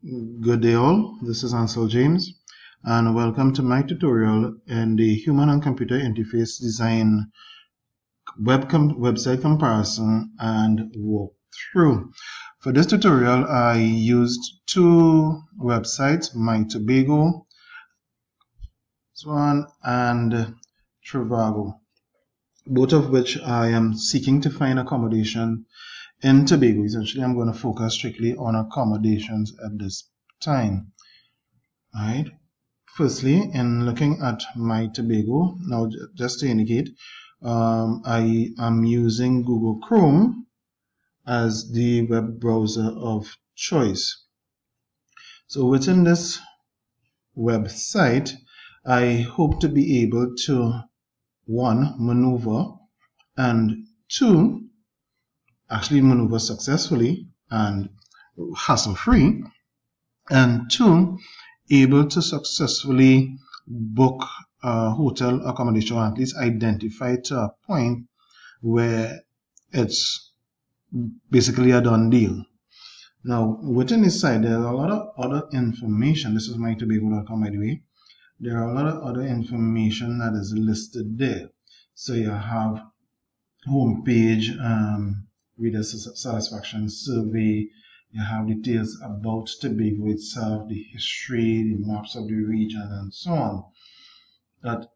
Good day all, this is Ansil James and welcome to my tutorial in the Human and Computer Interface Design website comparison and walkthrough. For this tutorial I used two websites, MyTobago and Trivago, both of which I am seeking to find accommodation in Tobago. Essentially, I'm going to focus strictly on accommodations at this time. Alright. Firstly, in looking at MyTobago, now just to indicate, I am using Google Chrome as the web browser of choice. So within this website, I hope to be able to, one, maneuver, and two, actually maneuver successfully and hassle-free, and two, able to successfully book a hotel accommodation, or at least identify to a point where it's basically a done deal. Now, within this site, there's a lot of other information. This is mytobago.com, by the way. There are a lot of other information that is listed there. So you have homepage, reader satisfaction survey, you have details about Tobago itself, the history, the maps of the region, and so on. That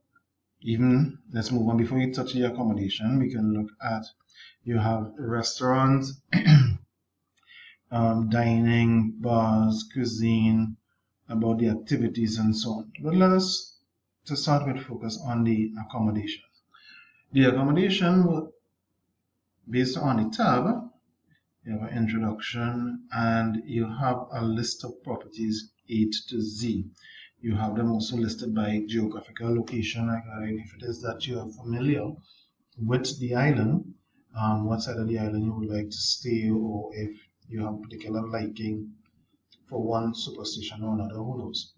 even, let's move on. Before you touch the accommodation, we can look at, you have restaurants, dining, bars, cuisine, about the activities and so on. But let us, to start with, focus on the accommodation. The accommodation, based on the tab, you have an introduction and you have a list of properties A to Z. You have them also listed by geographical location, if it is that you are familiar with the island, what side of the island you would like to stay, or if you have particular liking for one superstition or another, who knows.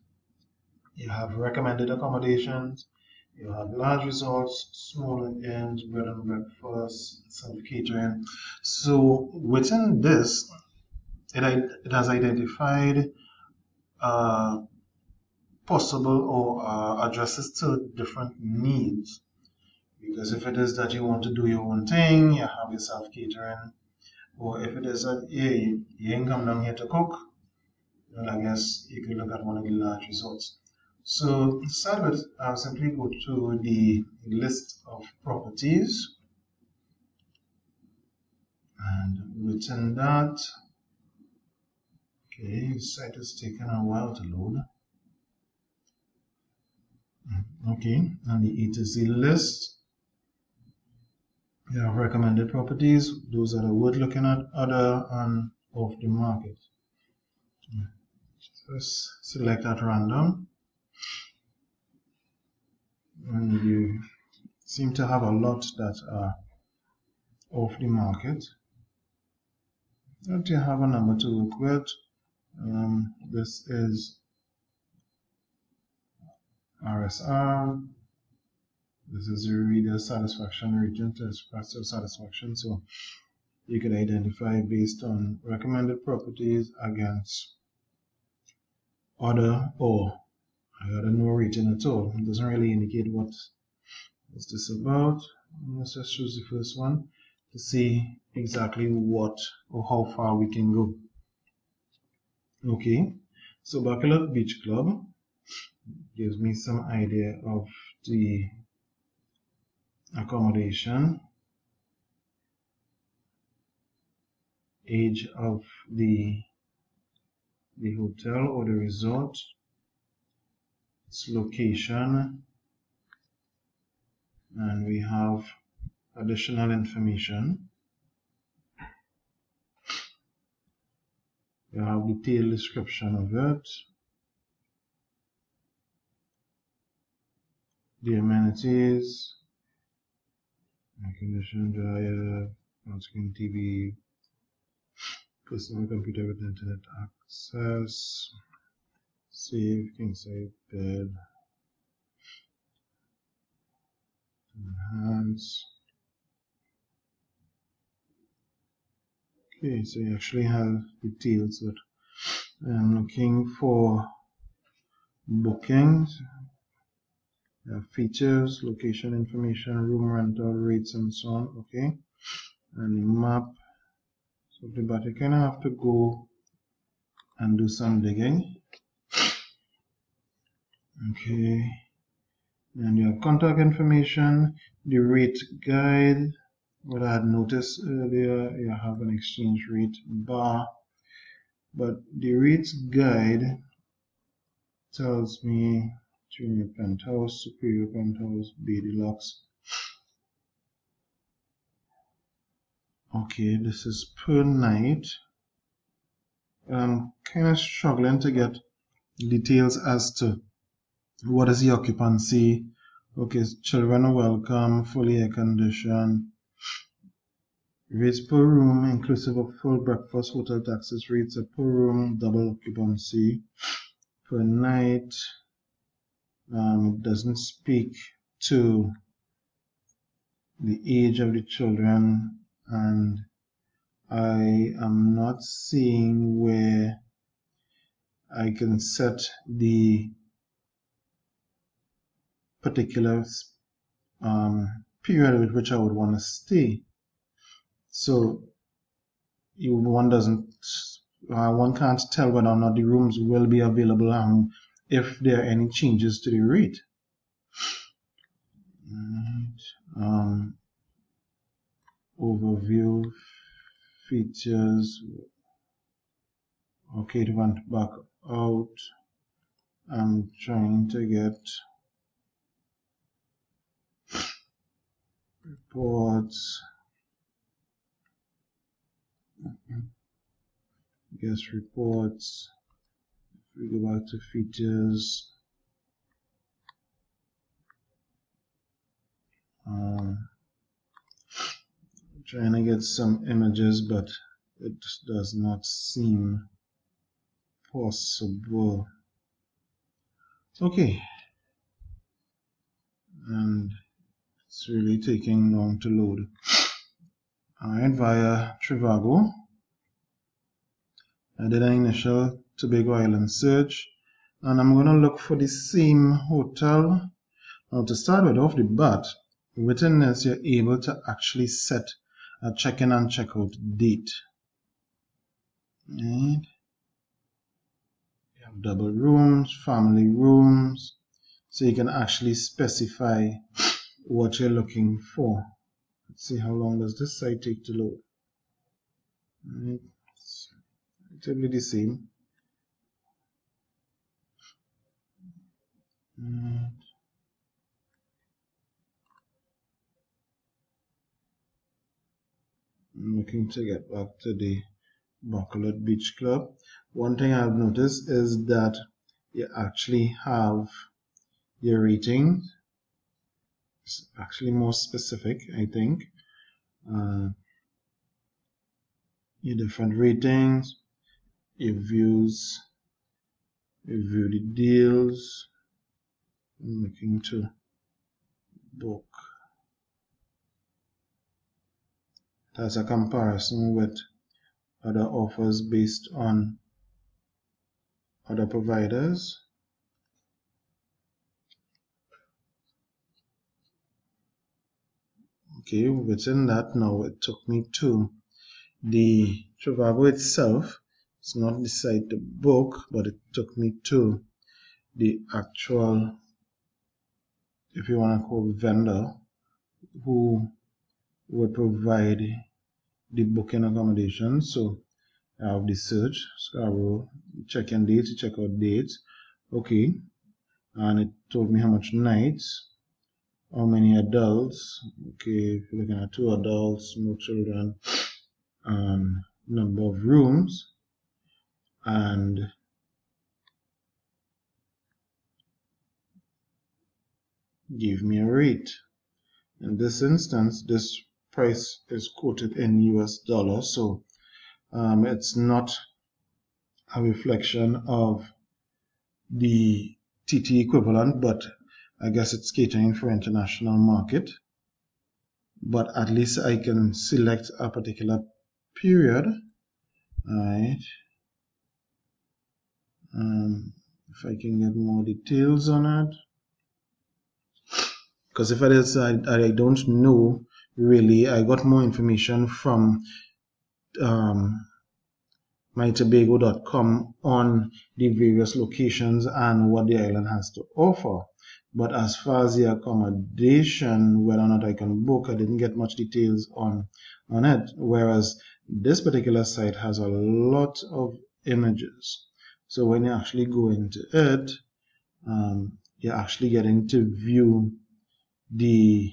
You have recommended accommodations, you have large resorts, smaller inns, bed and breakfast, self-catering. So within this, it has identified possible or addresses to different needs. Because if it is that you want to do your own thing, you have your self-catering, or if it is that you ain't come down here to cook, then I guess you could look at one of the large resorts. So to start with, I'll simply go to the list of properties, and within that, okay, the site is taking a while to load. Okay, and the A to Z list, you have recommended properties. Those are the worth looking at, other and off the market. Just select at random. And you seem to have a lot that are off the market. But you have a number to work with. This is RSR. This is your reader satisfaction region to expressive satisfaction. So you can identify based on recommended properties against other, or I got a no rating at all. It doesn't really indicate what is this about. Let's just choose the first one to see exactly what or how far we can go. Okay, so Bachelor Beach Club gives me some idea of the accommodation, age of the hotel or the resort, its location, and we have additional information. You have detailed description of it, the amenities, air conditioning, dryer, on-screen TV, personal computer with internet access, safe, king-size bed, enhance. Okay, so you actually have details that I'm looking for bookings, features, location information, room rental, rates, and so on. Okay, and the map. So, but you kind of have to go and do some digging. Okay, and your contact information, the rate guide. What I had noticed earlier, you have an exchange rate bar, but the rates guide tells me junior penthouse, superior penthouse, B deluxe. Okay, this is per night. I'm kind of struggling to get details as to what is the occupancy. Okay, children are welcome, fully air conditioned. Rates per room, inclusive of full breakfast, hotel taxes. Rates per room, double occupancy. Per night, it doesn't speak to the age of the children, and I am not seeing where I can set the particular period with which I would want to stay. So one can't tell whether or not the rooms will be available and if there are any changes to the rate. Overview, features. Okay, it went back out. I'm trying to get reports. Guest reports. If we go back to features, trying to get some images, but it does not seem possible. Okay, and it's really taking long to load. Alright, via Trivago, I did an initial Tobago Island search, and I'm going to look for the same hotel. Now, to start with off the bat, within this, you're able to actually set a check-in and check-out date. Right. You have double rooms, family rooms, so you can actually specify what you're looking for. Let's see how long does this site take to load. Right. It's relatively the same. Right. I'm looking to get back to the Bacolod Beach Club. One thing I've noticed is that you actually have your ratings. It's actually more specific, I think. Your different ratings, your views, you view the deals. I'm looking to book. That's a comparison with other offers based on other providers. Okay, within that now it took me to the Trivago itself. It's not the site to book, but it took me to the actual, if you want to call vendor, who would provide the booking accommodation. So I have the search, Scarborough, check-in dates, check-out dates. Okay, and it told me how much nights, how many adults. Okay, if you're looking at 2 adults, no children, and number of rooms, and give me a rate. In this instance, this price is quoted in US dollars, so it's not a reflection of the TT equivalent, but I guess it's catering for international market. But at least I can select a particular period. Alright. If I can get more details on it, because if it is, I don't know really. I got more information from mytobago.com on the various locations and what the island has to offer. But as far as the accommodation, whether or not I can book, I didn't get much details on it. Whereas this particular site has a lot of images. So when you actually go into it, you're actually getting to view the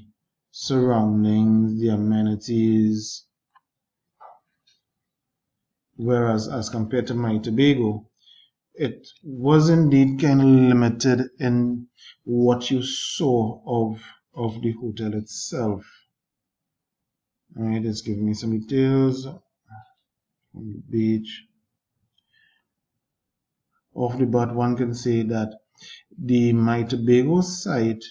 surroundings, the amenities. Whereas as compared to MyTobago, it was indeed kind of limited in what you saw of the hotel itself. Alright, it's giving me some details on the beach. Off the bat, one can say that the MyTobago site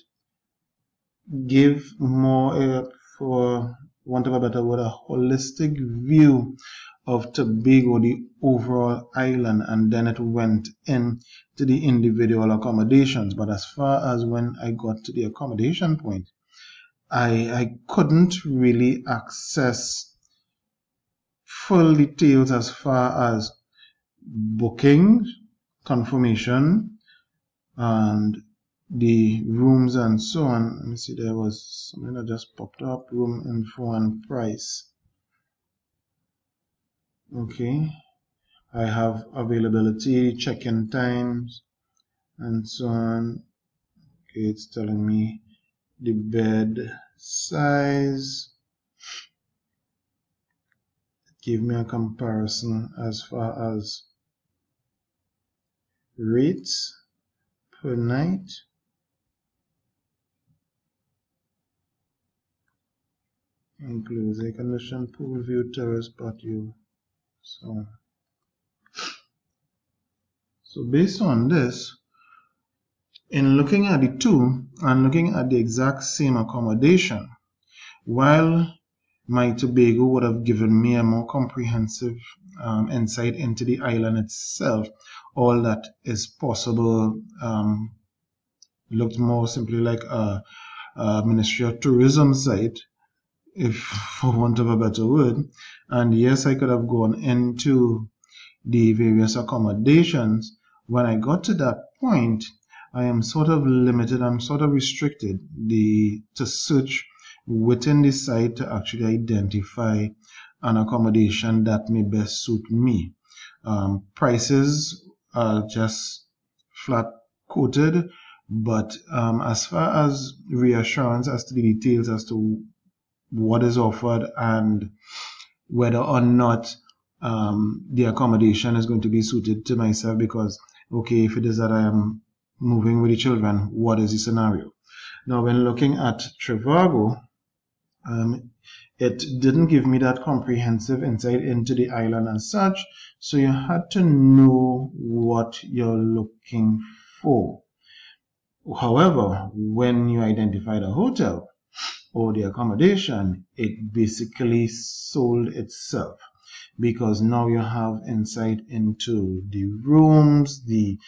gave more, for want of a better word, a holistic view of Tobago, the overall island, and then it went into the individual accommodations. But as far as when I got to the accommodation point, I couldn't really access full details as far as booking, confirmation, and the rooms and so on. Let me see, there was something that just popped up, room info and price. Okay, I have availability, check-in times, and so on. Okay, it's telling me the bed size. Give me a comparison as far as rates per night. Includes air condition, pool view, terrace, patio. So based on this, in looking at the two and looking at the exact same accommodation, while MyTobago would have given me a more comprehensive insight into the island itself, all that is possible, looked more simply like a Ministry of Tourism site, if for want of a better word. And yes, I could have gone into the various accommodations. When I got to that point, I am sort of limited, I'm sort of restricted to search within the site to actually identify an accommodation that may best suit me. Prices are just flat quoted, but as far as reassurance as to the details as to what is offered and whether or not the accommodation is going to be suited to myself, because okay, if it is that I am moving with the children, what is the scenario? Now when looking at Trivago, it didn't give me that comprehensive insight into the island as such, so you had to know what you're looking for. However, when you identify the hotel or the accommodation, it basically sold itself, because now you have insight into the rooms, the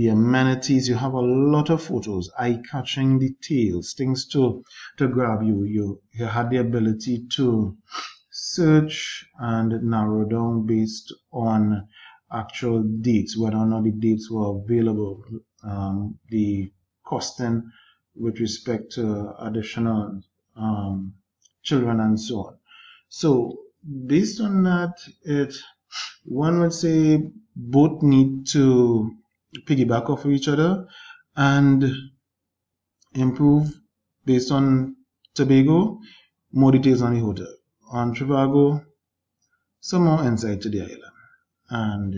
amenities. You have a lot of photos, eye-catching details, things to grab you. You had the ability to search and narrow down based on actual dates, whether or not the dates were available, the costing with respect to additional children and so on. So based on that, one would say both need to piggyback off of each other and improve. Based on Tobago, more details on the hotel. On Trivago, some more insight to the island. And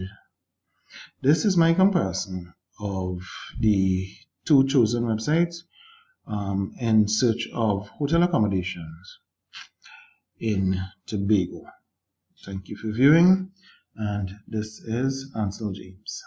this is my comparison of the two chosen websites in search of hotel accommodations in Tobago. Thank you for viewing, and this is Ansil James.